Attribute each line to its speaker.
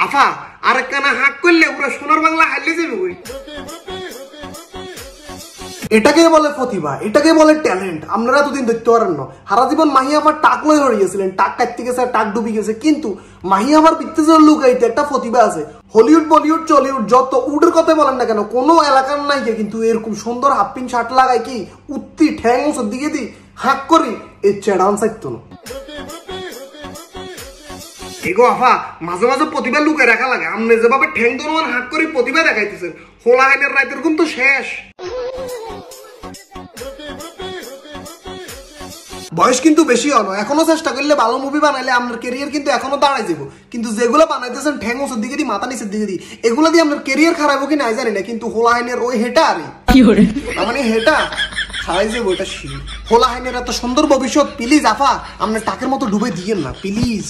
Speaker 1: আফা আরেক কানা হাক করলে পুরো সোনার বাংলা হাইলে যাবে ওই। এটাকে বলে প্রতিভা, এটাকে বলে ট্যালেন্ট। আপনারা এতদিন দেখতে পারেন না, সারা জীবন মাহি আমার টাক লয়ে হরিয়েছিলেন, টাক কাটতে গেছে, টাক ডুবি গেছে, কিন্তু মাহি আমার পিত্তে লুকাইতে একটা প্রতিভা আছে। হলিউড বলিউড চলিউড যত উডের কথা বলেন না কেন, কোনো এলাকার নাই কিন্তু এরকম সুন্দর হাফ প্যান্ট শার্ট লাগাই কি উত্তি ঠ্যাং দিকে দি হাক করি এর চেড়ান চাইতো না। এগো আফা মাঝে মাঝে প্রতিভা লুকায় রাখা লাগে। আপনি যেভাবে ঠ্যাং দোনোয়ান হাক করে প্রতিভা দেখাইতেছেন, হোলা আইনের রাইতের কিন্তু শেষ। বয়স কিন্তু বেশি হলো, এখনো চেষ্টা করলে ভালো মুভি বানাইলে আপনার ক্যারিয়ার কিন্তু এখনো দাঁড়াই যাবো। কিন্তু যেগুলো বানাইতেছেন ঠ্যাং ওসের দিকে দিয়ে মাথা নিচের দিকে দিয়ে, এগুলো দিয়ে আপনার ক্যারিয়ার খারাপ কি নাই জানি না, কিন্তু হোলা আইনের ওই হেটা আরে মানে হেটা খারাই যাবো এটা শির। হোলা আইনের এত সুন্দর ভবিষ্যৎ, প্লিজ আফা আপনার টাকের মতো ডুবে দিয়েন না প্লিজ।